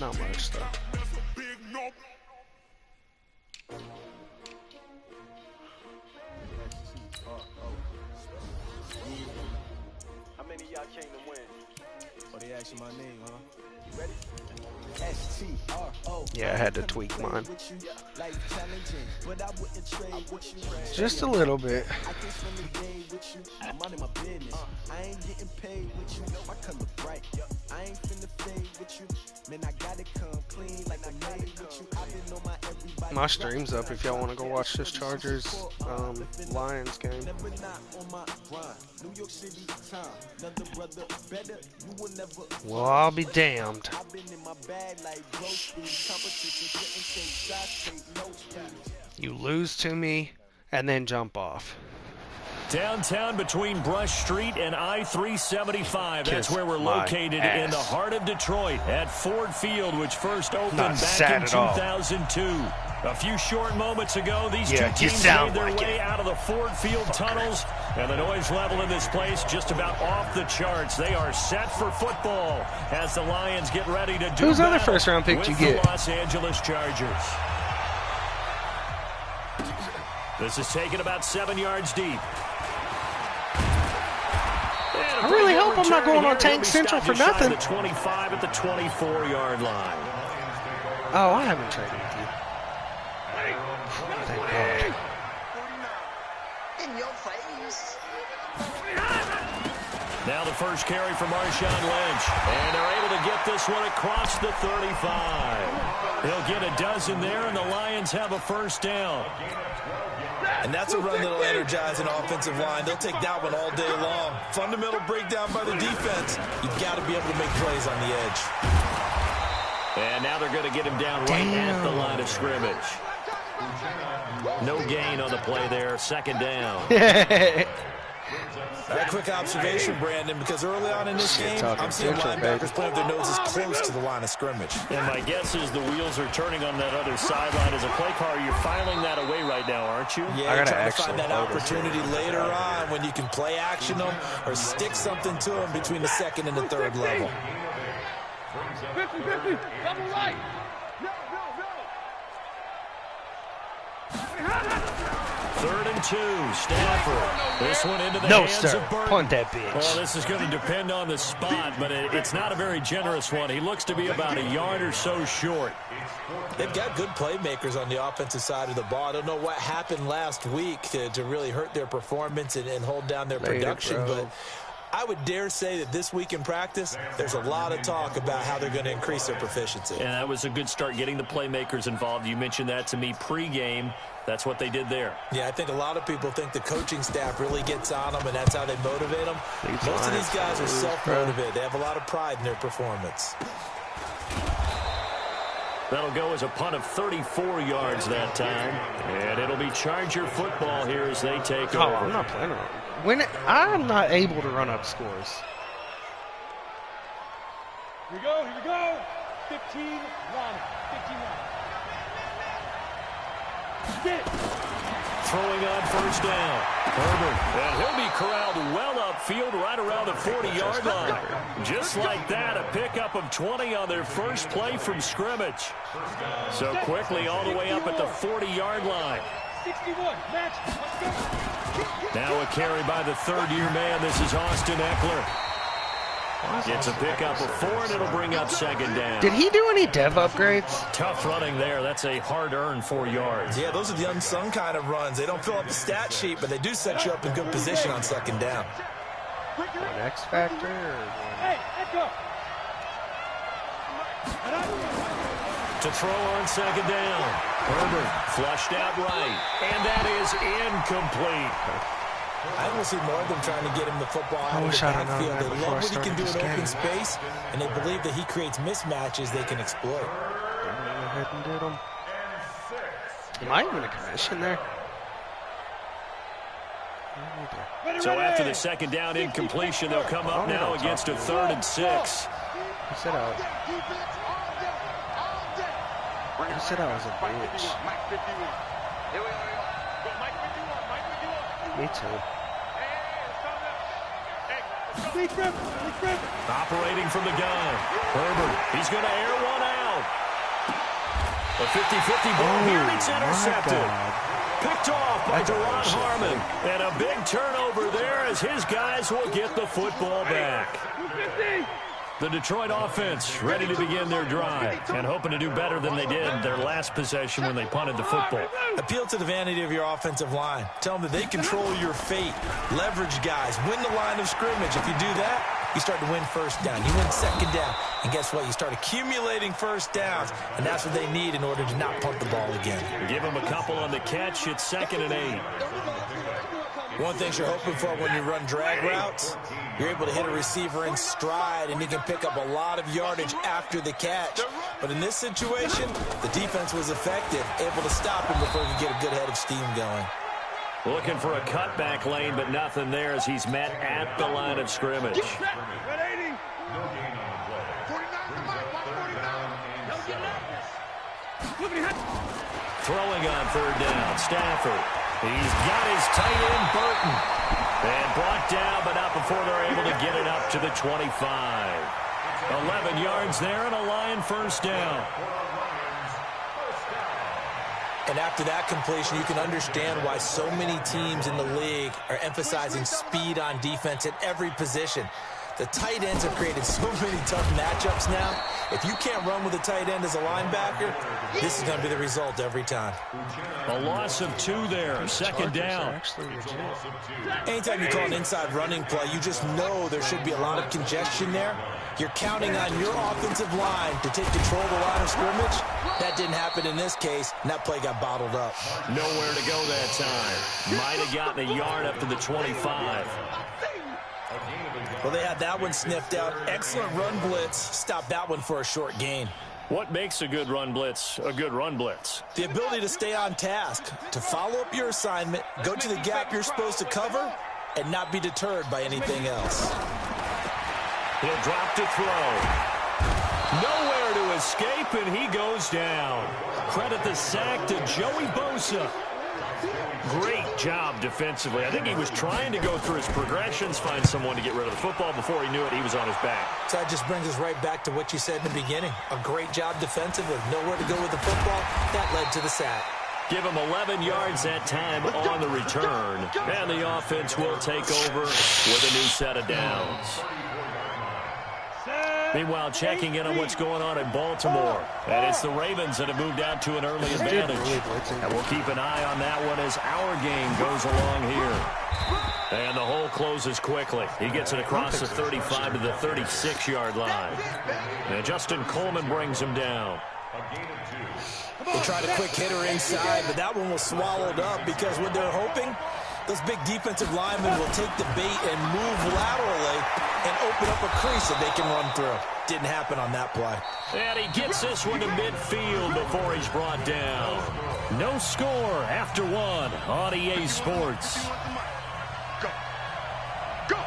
Not much, though. How many of y'all came to win? Oh, they asking my name, huh? You ready? Yeah, I had to tweak mine. Just a little bit. My stream's up if y'all want to go watch this Chargers Lions game. Well, I'll be damned. You lose to me and then jump off. Downtown between Brush Street and I-375. That's where we're located in the heart of Detroit at Ford Field, which first opened back in 2002. A few short moments ago, these two teams made their way out of the Ford Field tunnels, and the noise level in this place just about off the charts. They are set for football as the Lions get ready to do Whose other first-round pick did you get? The Los Angeles Chargers. This is taken about 7 yards deep. I really hope I'm not going on Tank Central for nothing. The 25 at the 24-yard line. Oh, I haven't traded with you. Thank God. In your face. Now the first carry for Marshawn Lynch. And they're able to get this one across the 35. He'll get a dozen there, and the Lions have a first down. And that's a run that'll energize an offensive line. They'll take that one all day long. Fundamental breakdown by the defense. You've got to be able to make plays on the edge. And now they're going to get him down right at the line of scrimmage. No gain on the play there. Second down. A quick observation, Brandon, because early on in this game, I'm seeing linebackers putting their noses close to the line of scrimmage. And my guess is the wheels are turning on that other sideline. As a play caller, you're filing that away right now, aren't you? Yeah, you're trying to find that opportunity later on when you can play action them or stick something to them between the second and the third level. 50-50, double right. Third and 2, Stafford. This one into the hands of Burton. Punt that bitch. Well, this is going to depend on the spot, but it's not a very generous one. He looks to be about a yard or so short. They've got good playmakers on the offensive side of the ball. I don't know what happened last week to really hurt their performance and hold down their production, but I would dare say that this week in practice, there's a lot of talk about how they're going to increase their proficiency. And that was a good start, getting the playmakers involved. You mentioned that to me pregame. That's what they did there. Yeah, I think a lot of people think the coaching staff really gets on them, and that's how they motivate them. Most of these guys are self-motivated. They have a lot of pride in their performance. That'll go as a punt of 34 yards that time. And it'll be Charger football here as they take over. I'm not playing around. I'm not able to run up scores. Here we go. 15-1. 15-1. Throwing on first down. Herbert. And he'll be corralled well upfield right around the 40-yard line. Just like that, a pickup of 20 on their first play from scrimmage. So quickly all the way up at the 40-yard line. 61. Match. Now a carry by the third-year man. This is Austin Eckler. Gets a pickup of 4, and it'll bring up second down. Did he do any dev upgrades? Tough running there. That's a hard-earned 4 yards. Yeah, those are the unsung kind of runs. They don't fill up the stat sheet, but they do set you up in good position on second down. One X factor? Hey, Echo. To throw on second down. Herbert flushed out right, and that is incomplete. I want to see more of them trying to get him the football out of the backfield. They love what he can do in open space, and they believe that he creates mismatches they can exploit. Go ahead and did them. Am I even a commission there? So after the second down incompletion, they'll come up now against a 3rd and 6. He said I was a bitch. Me too. Operating from the gun. Herbert, he's going to air one out. A 50-50 ball here, and it's intercepted. Picked off by Deron Harmon. And a big turnover there as his guys will get the football back. The Detroit offense ready to begin their drive and hoping to do better than they did their last possession when they punted the football. Appeal to the vanity of your offensive line. Tell them that they control your fate. Leverage guys. Win the line of scrimmage. If you do that, you start to win first down. You win second down. And guess what? You start accumulating first downs. And that's what they need in order to not punt the ball again. Give them a couple on the catch. It's 2nd and 8. One thing you're hoping for when you run drag routes, you're able to hit a receiver in stride, and you can pick up a lot of yardage after the catch. But in this situation, the defense was effective, able to stop him before he could get a good head of steam going. Looking for a cutback lane, but nothing there as he's met at the line of scrimmage. Throwing on 3rd down, Stafford. He's got his tight end, Burton. And brought down, but not before they're able to get it up to the 25. 11 yards there and a Lion first down. And after that completion, you can understand why so many teams in the league are emphasizing speed on defense at every position. The tight ends have created so many tough matchups now. If you can't run with a tight end as a linebacker, this is going to be the result every time. A loss of 2 there, 2nd down. Anytime you call an inside running play, you just know there should be a lot of congestion there. You're counting on your offensive line to take control of the line of scrimmage. That didn't happen in this case, and that play got bottled up. Nowhere to go that time. Might have gotten a yard up to the 25. Well, they had that one sniffed out. Excellent run blitz. Stopped that one for a short gain. What makes a good run blitz a good run blitz? The ability to stay on task, to follow up your assignment, go to the gap you're supposed to cover, and not be deterred by anything else. He'll drop to throw. Nowhere to escape, and he goes down. Credit the sack to Joey Bosa. Great job defensively. I think he was trying to go through his progressions, find someone to get rid of the football. Before he knew it, he was on his back. So that just brings us right back to what you said in the beginning. A great job defensively. Nowhere to go with the football. That led to the sack. Give him 11 yards that time on the return. And the offense will take over with a new set of downs. Meanwhile, checking in on what's going on in Baltimore. And it's the Ravens that have moved out to an early advantage. And we'll keep an eye on that one as our game goes along here. And the hole closes quickly. He gets it across the 35 to the 36-yard line. And Justin Coleman brings him down. They tried a quick hitter inside, but that one was swallowed up because what they're hoping, those big defensive linemen will take the bait and move laterally and open up a crease that they can run through. Didn't happen on that play. And he gets this one to midfield before he's brought down. No score after 1 on EA Sports. Go. Go.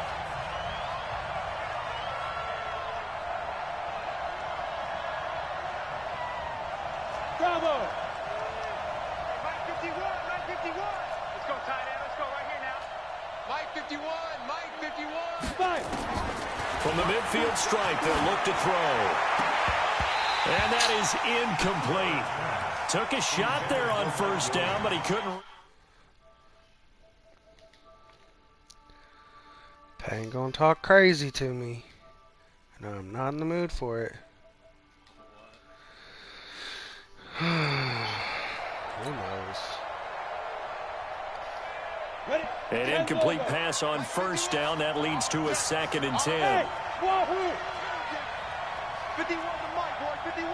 Bravo. Mike 51, Mike 51. Let's go, tight end. Let's go right here now. Mike 51, Mike 51. 5. From the midfield stripe, they'll look to throw. And that is incomplete. Took a shot there on first down, but he couldn't. Ain't gonna talk crazy to me. And I'm not in the mood for it. Who knows? An incomplete pass on first down. That leads to a 2nd and 10. Wahoo! 51 to Mike, boy, 51.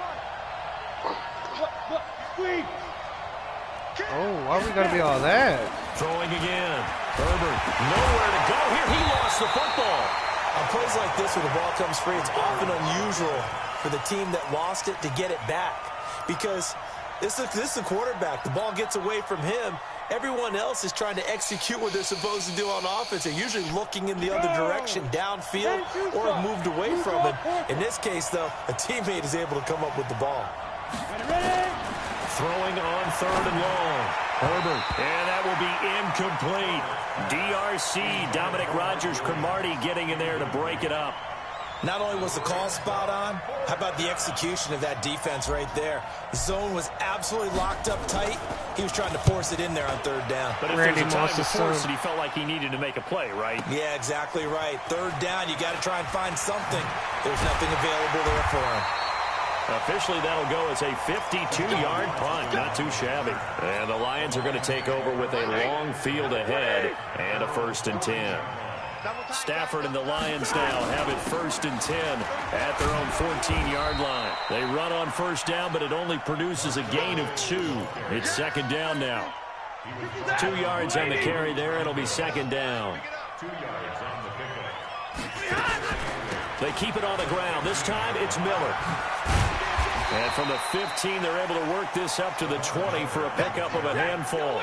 Oh, why we gotta be all that? Throwing again. Herbert, nowhere to go here. He lost the football. On plays like this where the ball comes free, it's often unusual for the team that lost it to get it back. Because this is the quarterback. The ball gets away from him. Everyone else is trying to execute what they're supposed to do on offense. They're usually looking in the other direction, downfield, or have moved away from him. In this case, though, a teammate is able to come up with the ball. Throwing on 3rd and long. Herbert, and that will be incomplete. DRC, Dominic Rodgers-Cromartie getting in there to break it up. Not only was the call spot on, how about the execution of that defense right there? The zone was absolutely locked up tight. He was trying to force it in there on third down. But if there's a time to force it, he felt like he needed to make a play, right? Yeah, exactly right. Third down, you got to try and find something. There's nothing available there for him. Officially, that'll go as a 52-yard punt. Not too shabby. And the Lions are going to take over with a long field ahead and a 1st and 10. Stafford and the Lions now have it 1st and 10 at their own 14-yard line. They run on 1st down, but it only produces a gain of 2. It's 2nd down now. 2 yards on the carry there. It'll be 2nd down. They keep it on the ground. This time it's Miller. And from the 15, they're able to work this up to the 20 for a pickup of a handful.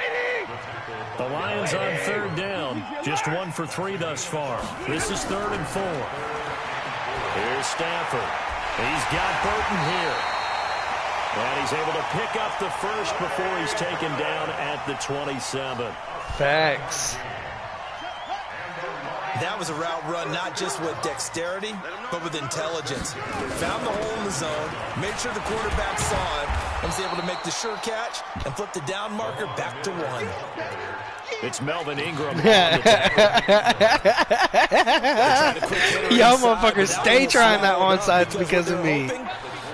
The Lions on 3rd down. Just 1 for 3 thus far. This is 3rd and 4. Here's Stafford. He's got Burton here. And he's able to pick up the first before he's taken down at the 27. Facts. That was a route run not just with dexterity, but with intelligence. Found the hole in the zone, made sure the quarterback saw it, and was able to make the sure catch and flip the down marker back to 1. It's Melvin Ingram. Y'all motherfuckers stay trying that onside because of me.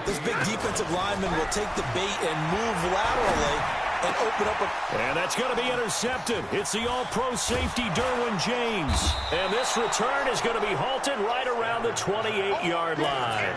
This big defensive lineman will take the bait and move laterally and open up and that's going to be intercepted. It's the all-pro safety Derwin James. And this return is going to be halted right around the 28-yard line.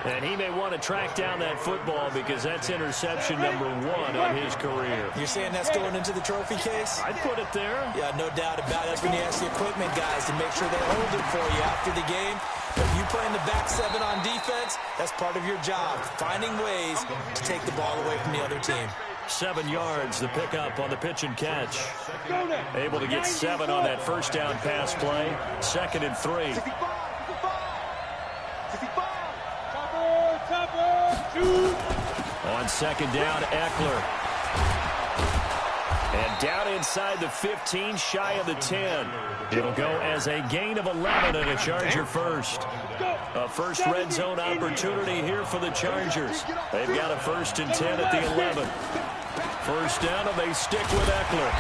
And he may want to track down that football because that's interception number 1 on his career. You're saying that's going into the trophy case? I'd put it there. Yeah, no doubt about it. That's when you ask the equipment guys to make sure they hold it for you after the game. If you play in the back 7 on defense, that's part of your job, finding ways to take the ball away from the other team. 7 yards, the pickup on the pitch and catch. Able to get 7 on that 1st down pass play. 2nd and 3. On 2nd down, Eckler. And down inside the 15, shy of the 10. It'll go as a gain of 11 and a Charger first. A first red zone opportunity here for the Chargers. They've got a 1st and 10 at the 11. 1st down, and they stick with Eckler.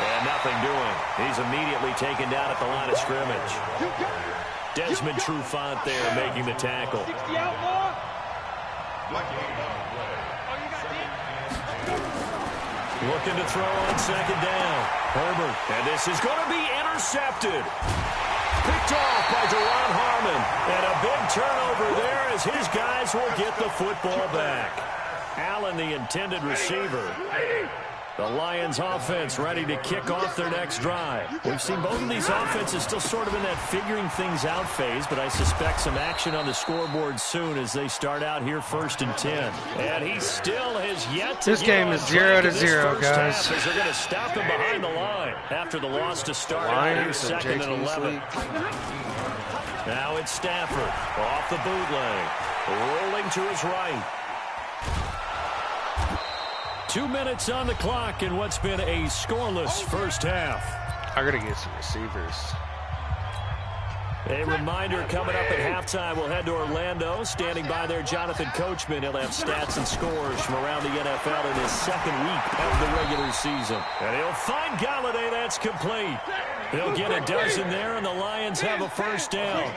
And nothing doing. He's immediately taken down at the line of scrimmage. Desmond Trufant there making the tackle. Looking to throw on 2nd down. Herbert. And this is going to be intercepted. Picked off by Deron Harmon. And a big turnover there as his guys will get the football back. Allen, the intended receiver. The Lions offense ready to kick off their next drive. We've seen both of these offenses still sort of in that figuring things out phase, but I suspect some action on the scoreboard soon as they start out here 1st and 10. And he still has yet to This game is 0-0, guys. As they're going to stop him behind the line after the loss to start Lions 2nd and 11. Now it's Stafford off the bootleg, rolling to his right. 2 minutes on the clock in what's been a scoreless 1st half. I gotta get some receivers. A reminder coming up at halftime, we'll head to Orlando. Standing by there, Jonathan Coachman. He'll have stats and scores from around the NFL in his 2nd week of the regular season. And he'll find Galladay. That's complete. He'll get a dozen there, and the Lions have a 1st down.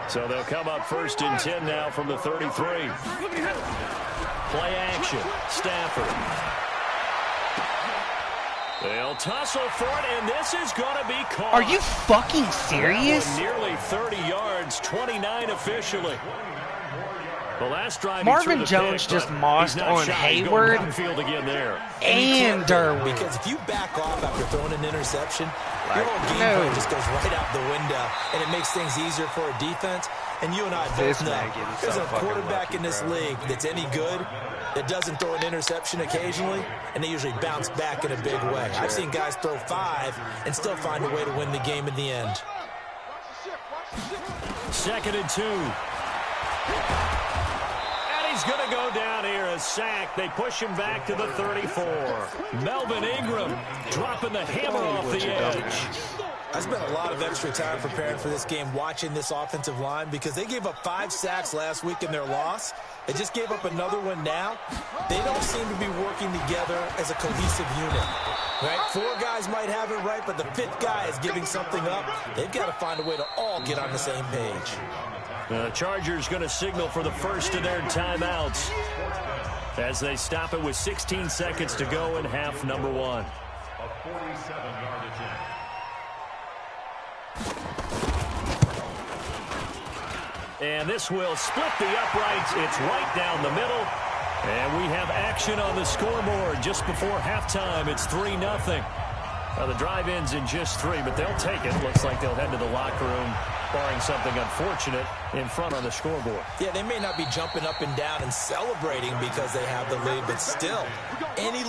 So they'll come up 1st and 10 now from the 33. Play action. Stafford. They'll tussle for it, and this is going to be caught. Are you fucking serious? Nearly 30 yards, 29 officially. The last drive Marvin Jones just mossed on Hayward again there. And Derwin. Because if you back off after throwing an interception, your whole game plan just goes right out the window, and it makes things easier for a defense. And you and I both know there's a quarterback in this league that's any good that doesn't throw an interception occasionally, and they usually bounce back in a big way. I've seen guys throw 5 and still find a way to win the game in the end. 2nd and 2. He's going to go down here, a sack. They push him back to the 34. Melvin Ingram dropping the hammer off the edge. I spent a lot of extra time preparing for this game watching this offensive line because they gave up 5 sacks last week in their loss. They just gave up another one now. They don't seem to be working together as a cohesive unit. Right? 4 guys might have it right, but the 5th guy is giving something up. They've got to find a way to all get on the same page. The Chargers going to signal for the first of their timeouts as they stop it with 16 seconds to go in half number 1. A 47-yard attempt. And this will split the uprights. It's right down the middle. And we have action on the scoreboard just before halftime. It's 3-0. The drive ends in just 3, but they'll take it. Looks like they'll head to the locker room, barring something unfortunate, in front on the scoreboard. Yeah, they may not be jumping up and down and celebrating because they have the lead, but still, any...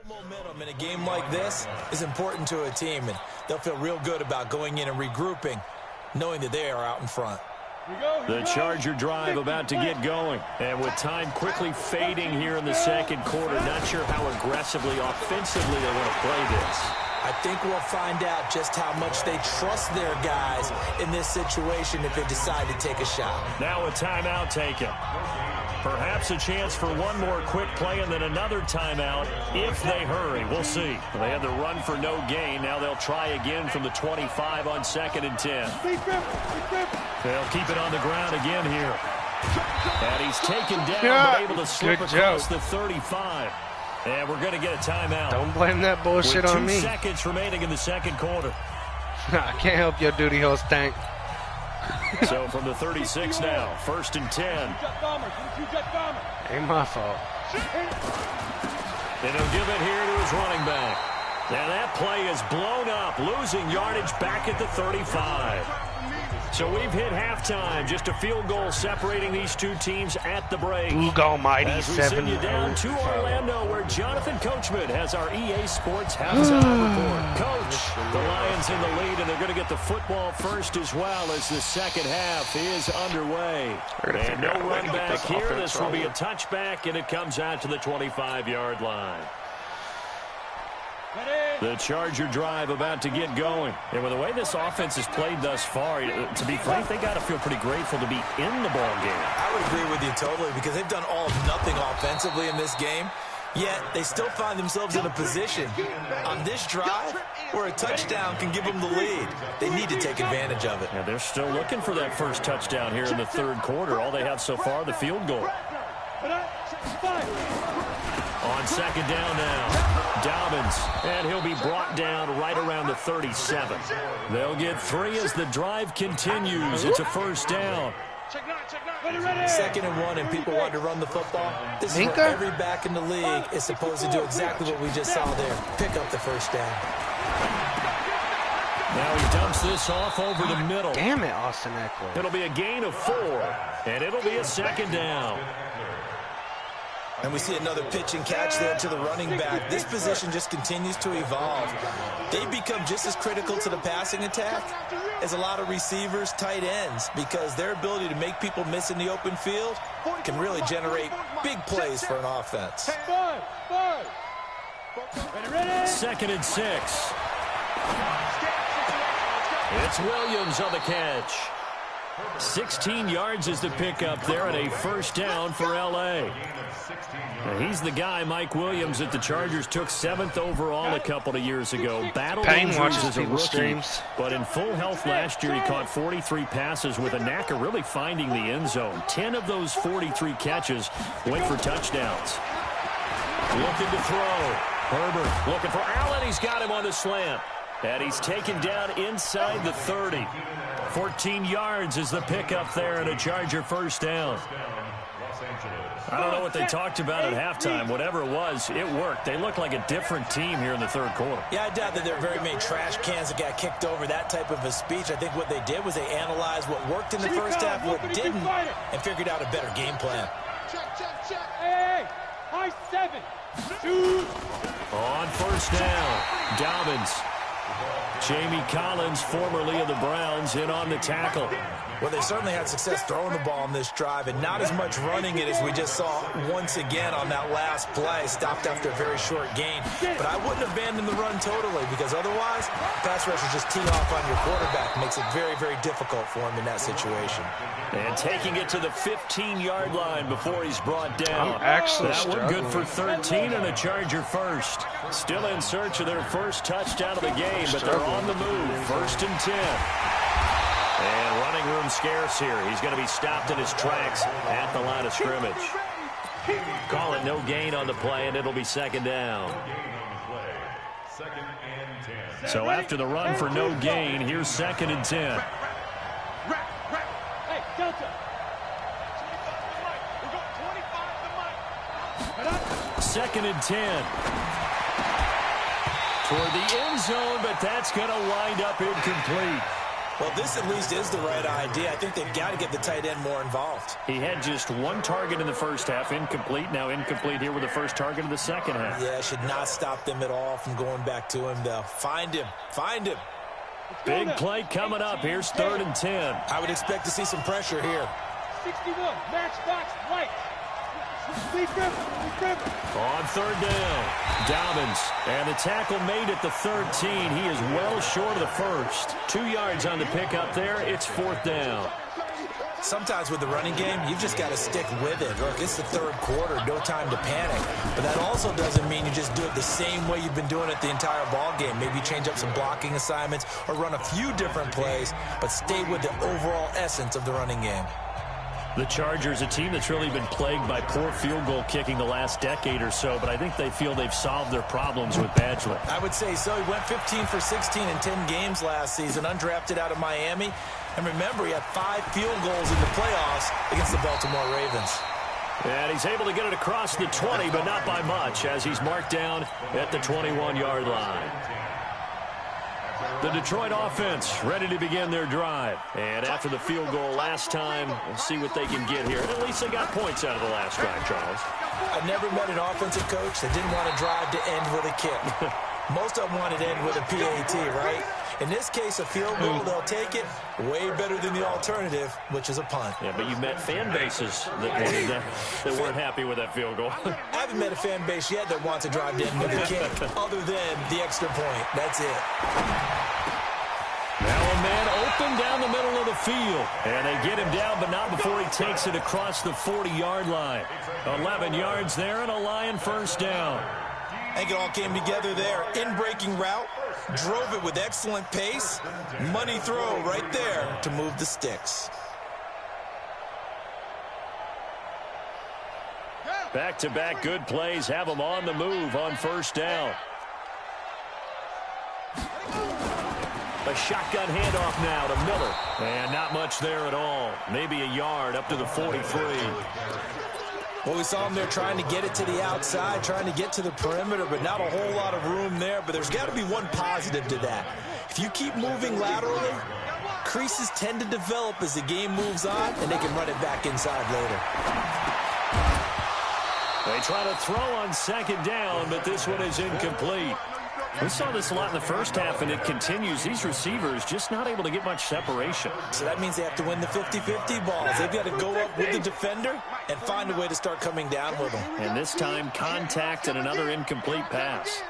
momentum in a game like this is important to a team, and they'll feel real good about going in and regrouping, knowing that they are out in front. The Charger drive about to get going, and with time quickly fading here in the second quarter, not sure how aggressively, offensively they want to play this. I think we'll find out just how much they trust their guys in this situation if they decide to take a shot. Now a timeout taken. Perhaps a chance for one more quick play and then another timeout if they hurry. We'll see. They had the run for no gain. Now they'll try again from the 25 on 2nd and 10. They'll keep it on the ground again here. And he's taken down, but able to slip across the 35. And we're going to get a timeout. Don't blame that bullshit on me. 2 seconds remaining in the second quarter. I can't help your duty hole stank. So from the 36 now, 1st and 10. Ain't my fault. And he'll give it here to his running back. Now that play is blown up, losing yardage back at the 35. So we've hit halftime. Just a field goal separating these two teams at the break. Oog almighty, as we send you down to Orlando, where Jonathan Coachman has our EA Sports halftime report. Coach, the Lions in the lead, and they're going to get the football first as well as the second half is underway. And no run back here. This will be a touchback, and it comes out to the 25-yard line. The Charger drive about to get going. And with the way this offense has played thus far, to be frank, they got to feel pretty grateful to be in the ball game. I would agree with you totally because they've done all of nothing offensively in this game, yet they still find themselves in a position on this drive where a touchdown can give them the lead. They need to take advantage of it. Yeah, they're still looking for that first touchdown here in the third quarter. All they have so far, the field goal. On second down now, Dobbins, and he'll be brought down right around the 37. They'll get 3 as the drive continues. It's a first down. 2nd and 1, and people want to run the football. This is where every back in the league is supposed to do exactly what we just saw there. Pick up the first down. Now he dumps this off over the middle. Damn it, Austin Eckler. It'll be a gain of 4, and it'll be a second down. And we see another pitch and catch there to the running back. This position just continues to evolve. They become just as critical to the passing attack as a lot of receivers, tight ends, because their ability to make people miss in the open field can really generate big plays for an offense. 2nd and 6. It's Williams on the catch. 16 yards is the pickup there, and a first down for L.A. Now, he's the guy, Mike Williams, that the Chargers took 7th overall a couple of years ago. Battled injuries as a rookie, but in full health last year, he caught 43 passes with a knack of really finding the end zone. 10 of those 43 catches went for touchdowns. Looking to throw. Herbert looking for Allen. He's got him on the slant. And he's taken down inside the 30. 14 yards is the pickup there, and a Charger first down. I don't know what they talked about at halftime. Whatever it was, it worked. They looked like a different team here in the third quarter. Yeah, I doubt that there are very many trash cans that got kicked over, that type of a speech. I think what they did was they analyzed what worked in the first half, what didn't, and figured out a better game plan. Hey, high 7. Shoot. On first down, Dobbins. Jamie Collins, formerly of the Browns, in on the tackle. Well, they certainly had success throwing the ball on this drive and not as much running it as we just saw once again on that last play. Stopped after a very short gain. But I wouldn't abandon the run totally because otherwise, pass rushers just tee off on your quarterback. Makes it very, very difficult for him in that situation. And taking it to the 15-yard line before he's brought down. That one good for 13 and a Charger first. Still in search of their first touchdown of the game, but they're on the move. 1st and 10. And running room scarce here. He's going to be stopped in his tracks at the line of scrimmage. Call it no gain on the play, and it'll be 2nd down. So after the run for no gain, here's 2nd and 10. Hey, Delta. 2nd and 10. Toward the end zone, but that's going to wind up incomplete. Well, this at least is the right idea. I think they've got to get the tight end more involved. He had just one target in the first half, incomplete. Now incomplete here with the first target of the second half. Yeah, should not stop them at all from going back to him, though. Find him. Find him. Big play coming up. Here's 3rd and 10. I would expect to see some pressure here. 61, matchbox, right. On 3rd down, Dobbins. And the tackle made at the 13. He is well short of the first. 2 yards on the pickup there. It's 4th down. Sometimes with the running game, you've just got to stick with it. Look, it's the 3rd quarter, no time to panic. But that also doesn't mean you just do it the same way you've been doing it the entire ball game. Maybe change up some blocking assignments or run a few different plays, but stay with the overall essence of the running game. The Chargers, a team that's really been plagued by poor field goal kicking the last decade or so, but I think they feel they've solved their problems with Badgley. I would say so. He went 15 for 16 in 10 games last season, undrafted out of Miami. And remember, he had 5 field goals in the playoffs against the Baltimore Ravens. And he's able to get it across the 20, but not by much, as he's marked down at the 21-yard line. The Detroit offense ready to begin their drive. And after the field goal last time, we'll see what they can get here. And at least they got points out of the last drive, Charles. I've never met an offensive coach that didn't want to drive to end with a kick. Most of them wanted to end with a PAT, right? In this case, a field goal, they'll take it. Way better than the alternative, which is a punt. Yeah, but you met fan bases that weren't happy with that field goal. I haven't met a fan base yet that wants to drive to end with a kick, other than the extra point. That's it. Now a man open down the middle of the field. And they get him down, but not before he takes it across the 40-yard line. 11 yards there and a Lion first down. I think it all came together there. In-breaking route, drove it with excellent pace. Money throw right there to move the sticks. Back-to-back good plays have them on the move on first down. A shotgun handoff now to Miller. And not much there at all. Maybe a yard up to the 43. Well, we saw him there trying to get it to the outside, trying to get to the perimeter, but not a whole lot of room there. But there's got to be one positive to that. If you keep moving laterally, creases tend to develop as the game moves on, and they can run it back inside later. They try to throw on second down, but this one is incomplete. We saw this a lot in the first half, and it continues. These receivers just not able to get much separation. So that means they have to win the 50-50 balls. They've got to go up with the defender and find a way to start coming down with them. And this time, contact and another incomplete pass.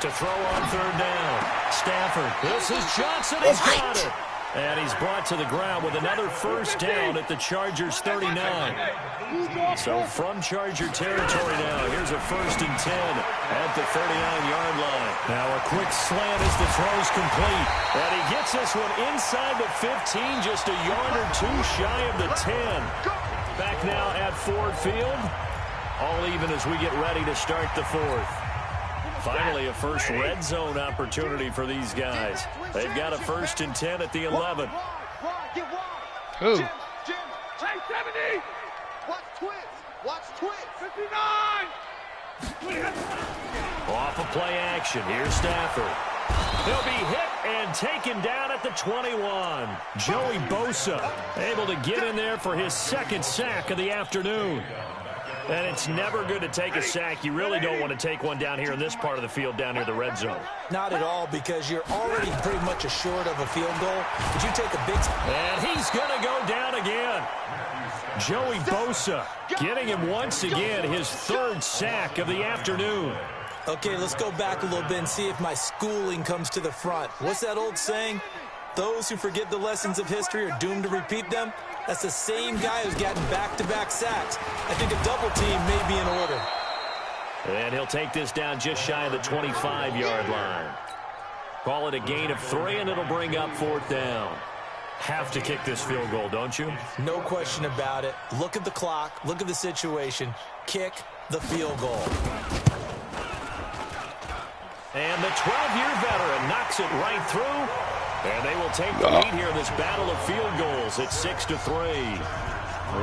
To throw on third down. Stafford. This is Johnson. He's got it. And he's brought to the ground with another first down at the Chargers 39. So from Charger territory now, here's a 1st and 10 at the 39-yard line. Now a quick slant as the throw's complete. And he gets this one inside the 15, just a yard or two shy of the 10. Back now at Ford Field. All even as we get ready to start the 4th. Finally, a first red zone opportunity for these guys. They've got a 1st and 10 at the 11. Who? Hey, 70! Watch twist. Watch twist. 59! Off of play action. Here's Stafford. He'll be hit and taken down at the 21. Joey Bosa able to get in there for his second sack of the afternoon. And it's never good to take a sack. You really don't want to take one down here in this part of the field, down near the red zone. Not at all, because you're already pretty much assured of a field goal. But you take a big... And he's going to go down again. Joey Bosa getting him once again his third sack of the afternoon. Okay, let's go back a little bit and see if my schooling comes to the front. What's that old saying? Those who forget the lessons of history are doomed to repeat them. That's the same guy who's gotten back-to-back sacks. I think a double team may be in order. And he'll take this down just shy of the 25-yard line. Call it a gain of 3, and it'll bring up 4th down. Have to kick this field goal, don't you? No question about it. Look at the clock. Look at the situation. Kick the field goal. And the 12-year veteran knocks it right through. And they will take the lead here in this battle of field goals at 6-3.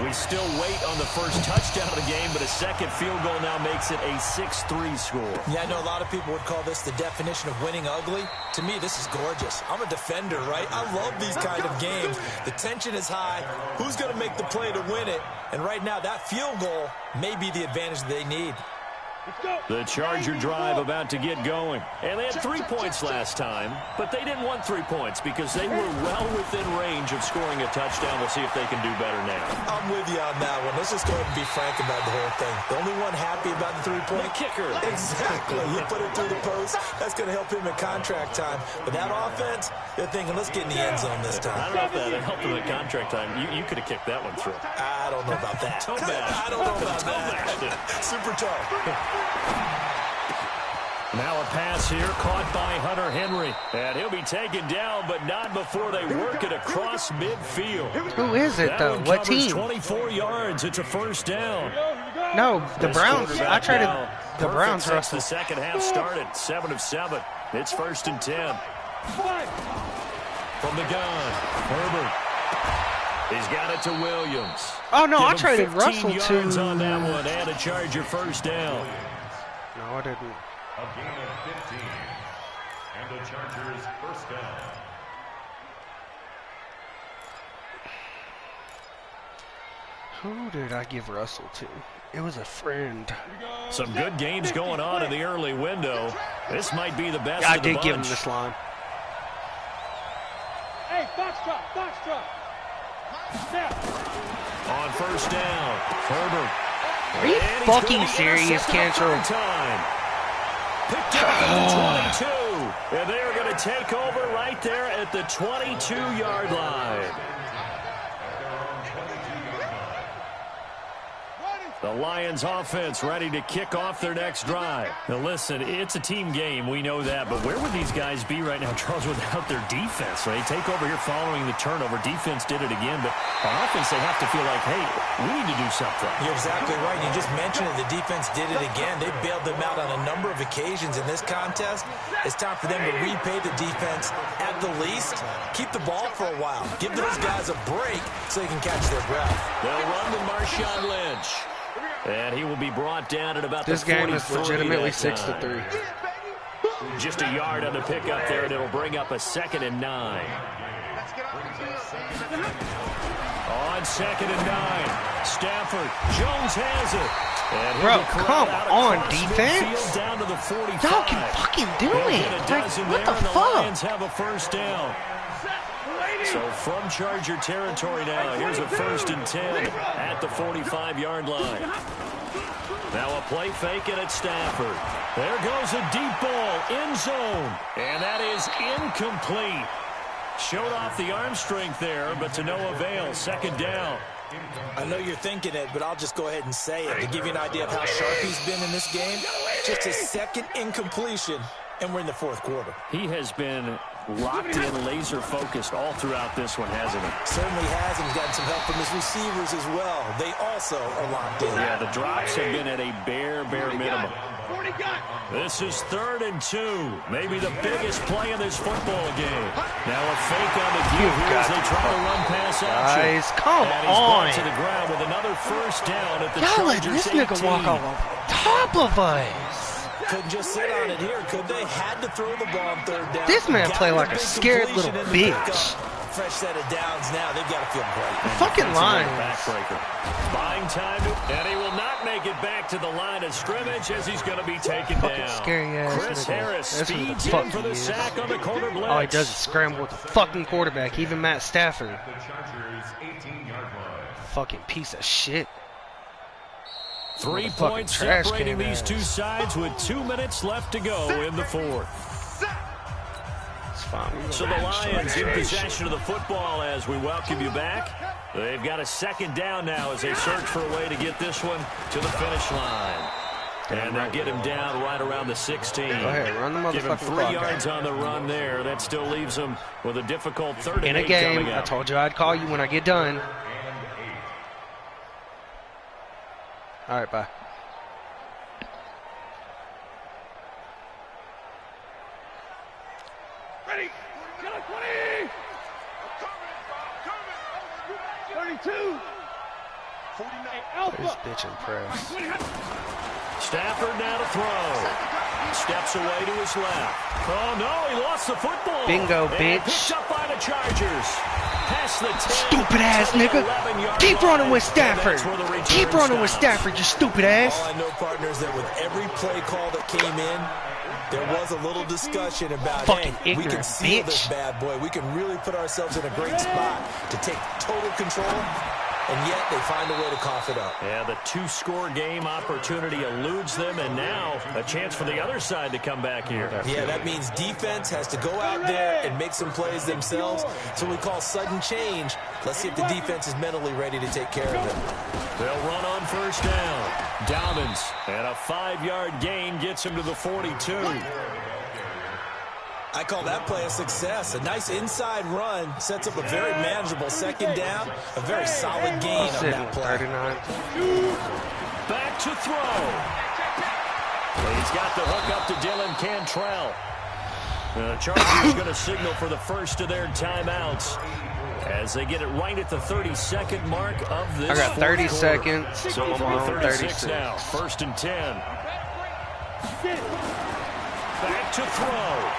We still wait on the first touchdown of the game, but a second field goal now makes it a 6-3 score. Yeah, I know a lot of people would call this the definition of winning ugly. To me, this is gorgeous. I'm a defender, right? I love these kind of games. The tension is high. Who's going to make the play to win it? And right now, that field goal may be the advantage they need. The Charger drive about to get going. And they had 3 points last time, but they didn't want 3 points because they were well within range of scoring a touchdown. We'll see if they can do better now. I'm with you on that one. Let's just go ahead and be frank about the whole thing. The only one happy about the 3-point kicker. Exactly. You put it through the post. That's going to help him at contract time. But that offense, they're thinking, let's get in the end zone this time. I don't know if that helped him at contract time. You could have kicked that one through. I don't know about that. I don't know about that. Super tough. Now a pass here caught by Hunter Henry. And he'll be taken down, but not before they work it across midfield. Who is it, though? What team? 24 yards. It's a first down. No, the Browns. I tried to... The Browns, Russell. The second half started. 7 of 7. It's 1st and 10. From the gun, Herbert. He's got it to Williams. Oh, no, I traded Russell to... on that one, and a Charger first down. No, I didn't. A gain of 15. And the Chargers first down. Who did I give Russell to? It was a friend. Some good games going on in the early window. This might be the best I of the did give him bunch. this line. Hey, box drop. Snap. On first down, Herbert. Are you fucking serious, Cantrell? Picked up at the 22. And they're going to take over right there at the 22-yard line. The Lions offense ready to kick off their next drive. Now listen, it's a team game, we know that, but where would these guys be right now, Charles, without their defense? They take over here following the turnover. Defense did it again, but on offense they have to feel like, hey, we need to do something. You're exactly right. You just mentioned it. The defense did it again. They bailed them out on a number of occasions in this contest. It's time for them to repay the defense at the least. Keep the ball for a while. Give those guys a break so they can catch their breath. They'll run to Marshawn Lynch. And he will be brought down at about this the 43. This game is legitimately 6-3. Just a yard on the pickup there, and it'll bring up a 2nd and 9. On 2nd and 9, Stafford. Jones has it. And bro, come on, defense. Down to the 45. Y'all can fucking do it. Like, what the fuck? The Lions have a first down. So from Charger territory now, here's a 1st and 10 at the 45-yard line. Now a play fake and it's Stafford. There goes a deep ball, end zone. And that is incomplete. Showed off the arm strength there, but to no avail. 2nd down. I know you're thinking it, but I'll just go ahead and say it. To give you an idea of how sharp he's been in this game, just a 2nd incompletion, and we're in the 4th quarter. He has been locked in, laser-focused all throughout this one, hasn't he? Certainly has, and he's gotten some help from his receivers as well. They also are locked in. Yeah, the drops have been at a bare minimum. This is 3rd and 2. Maybe the biggest play in this football game. Now a fake on the cue here as they try to run pass action. Guys, come and he's on. to the ground with another first down at the Y'all let Chargers' this nigga 18. walk on top of us. Couldn't just sit on it here, could they? Had to throw the ball on 3rd down. This man play like a big scared little completion in the bitch. pickup. Fresh set of downs now. They've got to feel great. Fucking line. Backbreaker. Buying time, and he will not make it back to the line of scrimmage as he's going to be taken Fucking down. scary ass Chris nigga. Harris That's what the speeds fuck in for he the is. sack on the corner blitz. All he does is scramble with the fucking quarterback, even Matt Stafford. The Chargers 18-yard line. Fucking piece of shit. 3 Motherfucking points trash separating can these ass. two sides with 2 minutes left to go in the 4th. It's fine. So the Lions in possession of the football as we welcome you back. They've got a 2nd down now as they search for a way to get this one to the finish line. And they'll get him down right around the 16. Go ahead, run the Give him motherfucking 3 clock yards out. on the run there. That still leaves him with a difficult 3rd and In a 8 game, coming I up. told you I'd call you when I get done. All right, bye. Ready. Get it, 20. 32. 49. This Alpha. bitch impressed. Stafford now to throw. Steps away to his left. Oh, no, he lost the football. Bingo, And bitch. picked up by the Chargers. Past the 10. Stupid ass to the nigga. 11-yard Keep line. running with Stafford. And that's where the return Keep running with stops. Stafford, you stupid ass. All I know, partners, that with every play call that came in, there was a little discussion about, Fucking hey, we can ignorant seal this bitch. bad boy. We can really put ourselves in a great spot to take total control, and yet they find a way to cough it up. Yeah, the 2-score game opportunity eludes them, and now a chance for the other side to come back here. Yeah, that means defense has to go out there and make some plays themselves. So we call sudden change. Let's see if the defense is mentally ready to take care of it. They'll run on first down. Dobbins, and a 5-yard gain gets him to the 42. I call that play a success. A nice inside run sets up a very manageable 2nd down. A very solid gain on that play. 39. Back to throw. He's got the hook up to Dylan Cantrell. The Chargers going to signal for the first of their timeouts as they get it right at the 32nd mark of this. I got 30 fourth quarter. seconds. So I'm from the on 36 36. now, 1st and 10. Back to throw.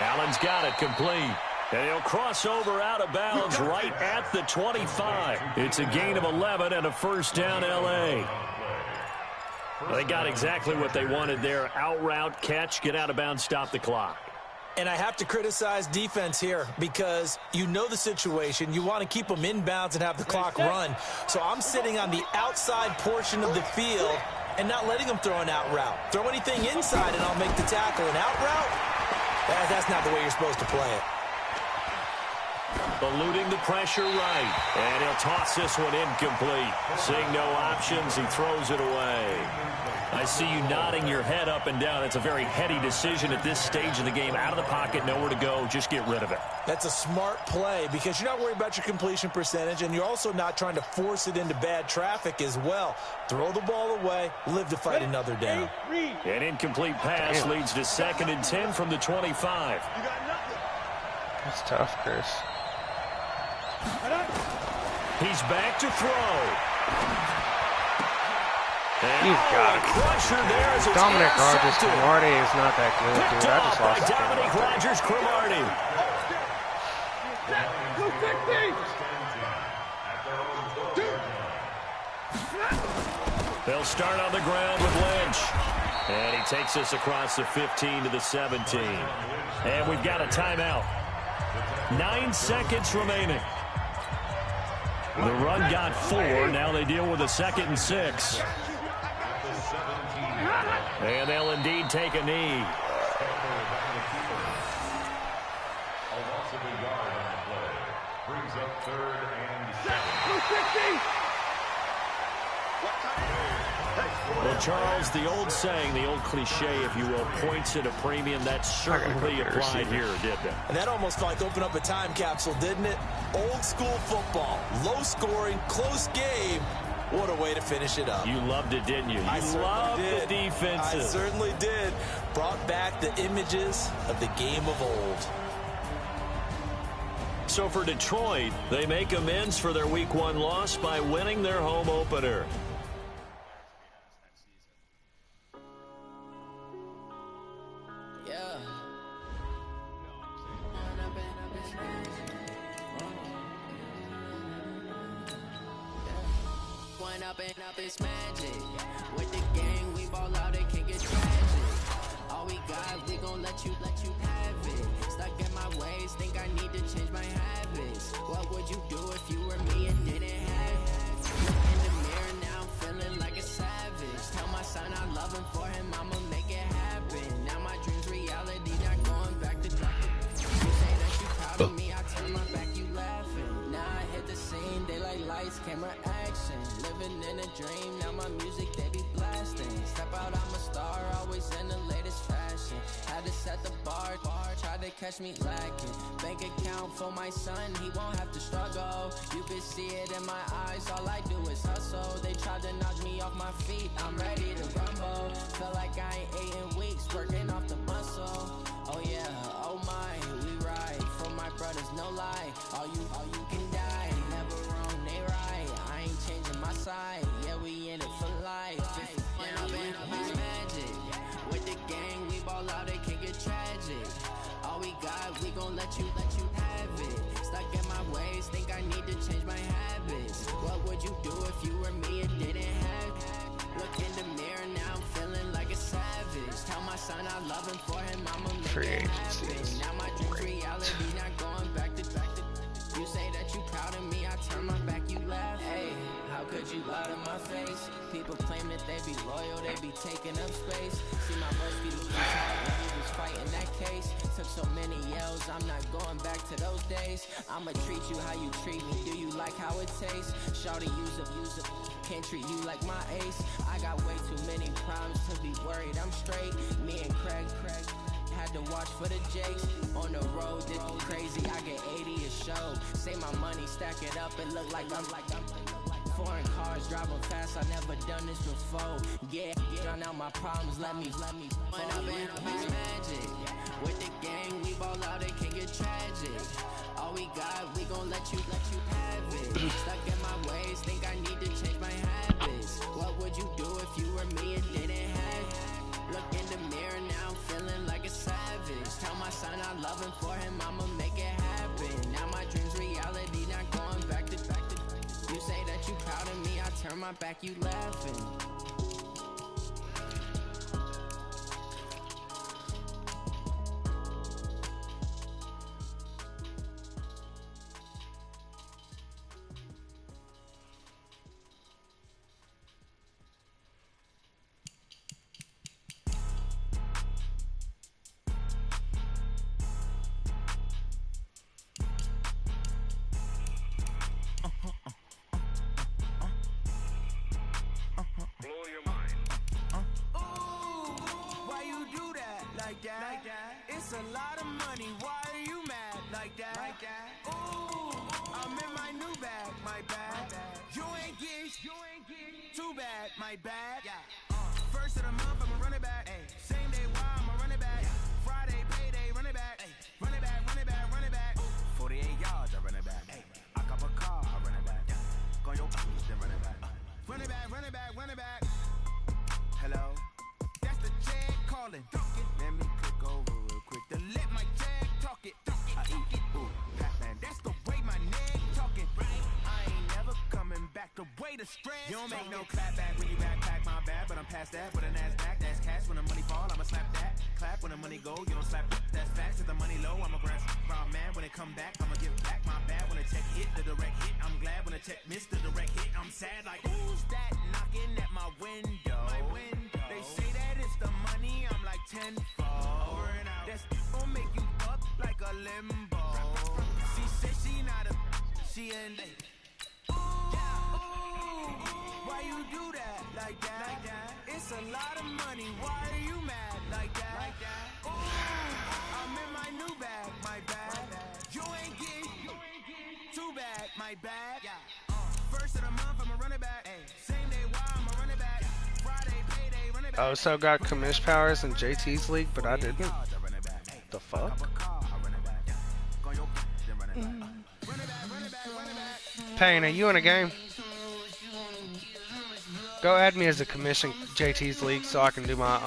Allen's got it complete. And he'll cross over out of bounds right at the 25. It's a gain of 11 and a first down, L.A. They got exactly what they wanted there. Out route, catch, get out of bounds, stop the clock. And I have to criticize defense here because you know the situation. You want to keep them inbounds and have the clock run. So I'm sitting on the outside portion of the field and not letting them throw an out route. Throw anything inside and I'll make the tackle. An out route? That's not the way you're supposed to play it. Eluding the pressure right. And he'll toss this one incomplete. Seeing no options, he throws it away. I see you nodding your head up and down. It's a very heady decision at this stage of the game. Out of the pocket, nowhere to go. Just get rid of it. That's a smart play because you're not worried about your completion percentage, and you're also not trying to force it into bad traffic as well. Throw the ball away, live to fight another down. An incomplete pass leads to 2nd and 10 from the 25. That's tough, Chris. He's back to throw. And You've got it. Crusher there as it's Dominic intercepted. Rogers-Cromartie is not that good, dude. Picked I off just by lost the game. Dominic Rogers-Cromartie. They'll start on the ground with Lynch. And he takes us across the 15 to the 17. And we've got a timeout. 9 seconds remaining. The run got 4. Now they deal with a 2nd and 6. And they'll indeed take a knee. A loss of a yard on the play. Brings up 3rd and 7. Well, Charles, the old saying, the old cliche, if you will, points at a premium. That certainly applied here, didn't it? And that almost like opened up a time capsule, didn't it? Old school football, low scoring, close game. What a way to finish it up. You loved it, didn't you? You loved the defenses. I certainly did. Brought back the images of the game of old. So for Detroit, they make amends for their Week 1 loss by winning their home opener. Up is magic. With the gang, we ball out, it can get tragic. All we got, we gon' let you have it. Stuck in my ways, think I need to change my habits. What would you do if you were me and didn't have it? Look in the mirror, now I'm feeling like a savage. Tell my son I love him, for him I'ma make it happen. Now my dream's reality, not going back to drop it. You say that you proud of me, I turn my back, you laughing. Now I hit the scene, daylight lights, camera action. Living in a dream, now my music they be blasting. Step out, I'm a star, always in the latest fashion. Had to set the bar, tried to catch me lacking. Bank account for my son, he won't have to struggle. You can see it in my eyes, all I do is hustle. They tried to knock me off my feet, I'm ready to rumble. Feel like I ain't ate in weeks, working off the muscle. Oh yeah, oh my, we ride for my brothers, no lie. All you can die, never wrong, they right. I ain't changing my side, yeah, we in it for life. When I'm in it's magic. With the gang, we ball out, it can get tragic. All we got, we gon' let you have it. Stuck in my ways, think I need to change my habits. What would you do if you were me and didn't have it? Look in the mirror, now I'm feeling like a savage. Tell my son I love him, for him I'ma make it happen. Now my dream's reality, not going back to. You say that you proud of me, I turn my back, you laugh. Hey, how could you lie to my face? People claim that they be loyal, they be taking up space. See my voice be losing time when we was fighting that case. Took so many yells, I'm not going back to those days. I'ma treat you how you treat me, do you like how it tastes? Shawty, use up, can't treat you like my ace. I got way too many problems to be worried, I'm straight. Me and Craig had to watch for the Jakes. On the road, this crazy, I get 80 a show. Say my money, stack it up, it look like I'm foreign cars, driving fast, I never done this before. Yeah, drown out my problems, let me when I'm in it's magic. With the gang, we ball out, it can get tragic. All we got, we gon' let you have it. Stuck in my ways, think I need to change my habits. What would you do if you were me and didn't have it? Look in the mirror, now I'm feeling like a savage. Tell my son I love him, for him I'ma make it happen. Now my dream's reality, not going back to. You say that you proud of me, I turn my back, you laughing. It's a lot of money, why are you mad like that? Ooh, I'm in my new bag, my bad. You ain't getting too bad, my bad. First of the month, I'ma run it back. Same day, why I'ma run it back. Friday, payday, run it back. Run it back, run it back, run it back. 48 yards, I run it back. I cop a car, I run it back. Go your then run it back. Run it back, run it back, run it back. Hello? That's the check calling. Let me click over real quick to let my check talk it. I eat it, ooh, Batman, that's the way my neck talking. I ain't never coming back the way the stress. You don't make no clap back when you backpack, my bad, but I'm past that. With an ass back, that's cash. When the money fall, I'ma slap that. Clap when the money go, you don't slap. That's facts. If the money low, I'm a grand man. When it come back, I'ma give back my bad. When the check hit, the direct hit, I'm glad. When the check missed the direct hit, I'm sad. Like who's that knocking at my window? They say that it's the money, I'm like tenfold. That's gon' make you up like a limbo. She said she not a, she ain't. Ooh, why you do that? like that. It's a lot of money. Why are you mad like that? Ooh, I'm in my new bag, my bag. You ain't getting too bad, my bad. First of the month, I'ma run it back. Same day, why I'ma run it back. Friday, payday, run it back. I also got commish powers in JT's league, but I didn't. The fuck? Payne, are you in a game? Go add me as a commission JT's league so I can do my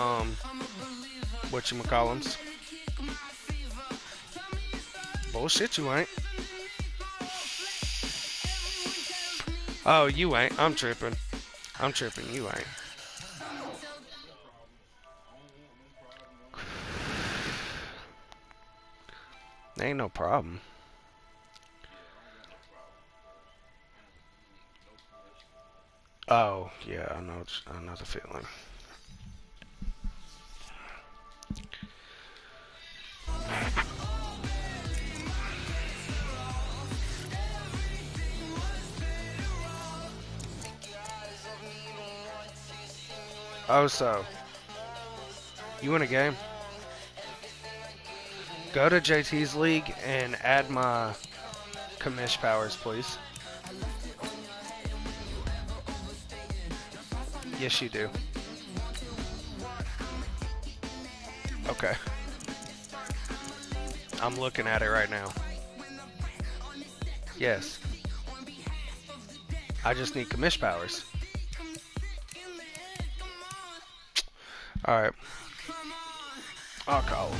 whatchamacallums. Bullshit, you ain't. Oh, you ain't. I'm tripping. I'm tripping. You ain't. Ain't no problem. Oh, yeah, I know the feeling. Oh, so you in a game? Go to JT's league and add my commish powers, please. Yes, you do. Okay. I'm looking at it right now. Yes. I just need commish powers. Alright. I'll call him.